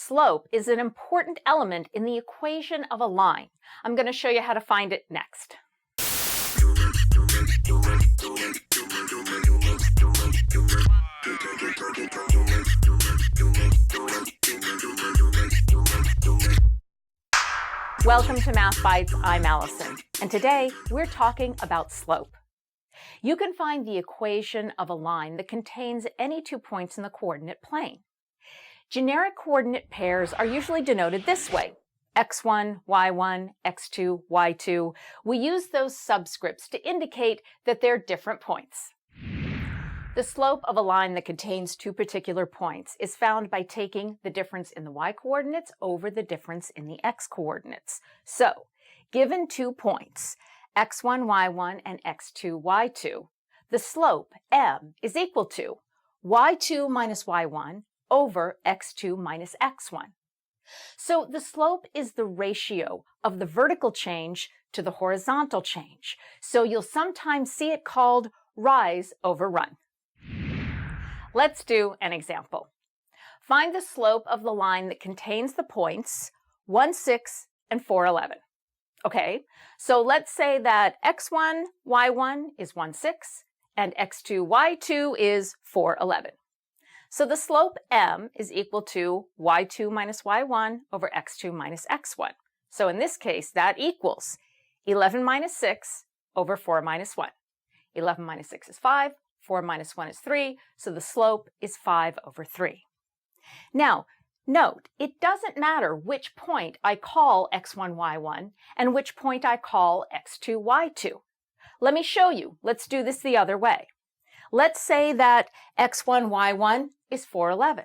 Slope is an important element in the equation of a line. I'm going to show you how to find it next. Welcome to Math Bytes, I'm Allison, and today we're talking about slope. You can find the equation of a line that contains any 2 points in the coordinate plane. Generic coordinate pairs are usually denoted this way: x1, y1, x2, y2. We use those subscripts to indicate that they're different points. The slope of a line that contains 2 particular points is found by taking the difference in the y-coordinates over the difference in the x-coordinates. So, given 2 points, x1, y1, and x2, y2, the slope, m, is equal to y2 minus y1 over x2 minus x1. So the slope is the ratio of the vertical change to the horizontal change. So you'll sometimes see it called rise over run. Let's do an example. Find the slope of the line that contains the points 1, 6, and 4, 11. Okay, so let's say that x1, y1 is 1, 6, and x2, y2 is 4, 11. So the slope m is equal to y2 minus y1 over x2 minus x1. So in this case, that equals 11 minus 6 over 4 minus 1. 11 minus 6 is 5, 4 minus 1 is 3, so the slope is 5 over 3. Now, note, it doesn't matter which point I call x1, y1 and which point I call x2, y2. Let me show you. Let's do this the other way. Let's say that x1, y1 is 4, 11.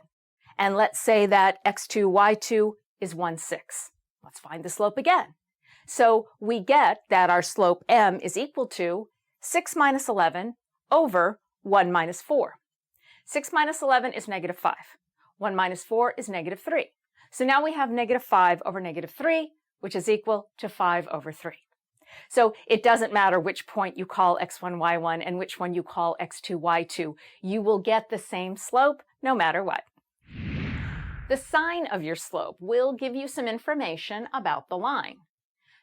And let's say that x2, y2 is 1, 6. Let's find the slope again. So we get that our slope m is equal to 6 minus 11 over 1 minus 4. 6 minus 11 is negative 5. 1 minus 4 is negative 3. So now we have negative 5 over negative 3, which is equal to 5 over 3. So it doesn't matter which point you call x1, y1 and which one you call x2, y2. You will get the same slope no matter what. The sign of your slope will give you some information about the line.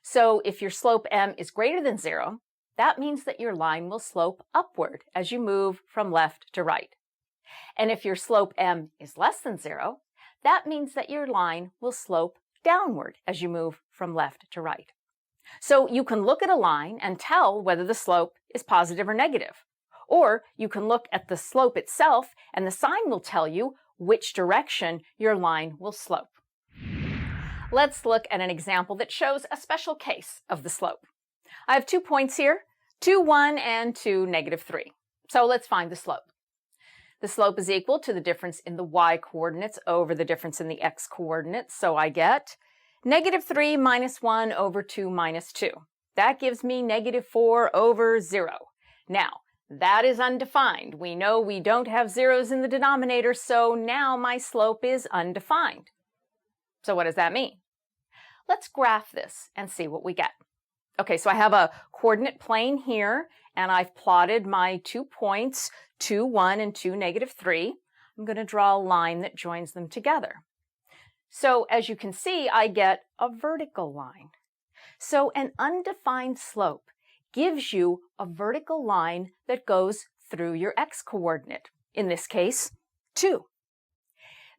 So if your slope m is greater than 0, that means that your line will slope upward as you move from left to right. And if your slope m is less than 0, that means that your line will slope downward as you move from left to right. So you can look at a line and tell whether the slope is positive or negative. Or you can look at the slope itself and the sign will tell you which direction your line will slope. Let's look at an example that shows a special case of the slope. I have 2 points here, 2, 1, and 2, negative 3. So let's find the slope. The slope is equal to the difference in the y-coordinates over the difference in the x-coordinates. So I get negative 3 minus 1 over 2 minus 2. That gives me negative 4 over 0. Now, that is undefined. We know we don't have zeros in the denominator, so now my slope is undefined. So what does that mean? Let's graph this and see what we get. Okay, so I have a coordinate plane here, and I've plotted my 2 points, 2, 1, and 2, negative 3. I'm going to draw a line that joins them together. So as you can see, I get a vertical line. So an undefined slope gives you a vertical line that goes through your x-coordinate, in this case, 2.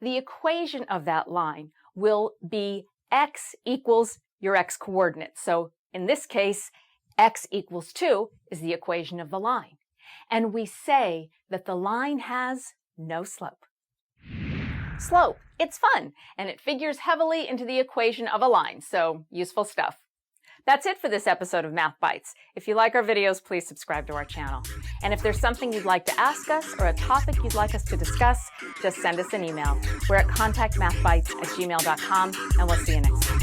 The equation of that line will be x equals your x-coordinate. So in this case, x equals 2 is the equation of the line. And we say that the line has no slope. Slope, it's fun, and it figures heavily into the equation of a line, so useful stuff. That's it for this episode of Math Bytes. If you like our videos, please subscribe to our channel. And if there's something you'd like to ask us or a topic you'd like us to discuss, just send us an email. We're at contactmathbytes@gmail.com, and we'll see you next time.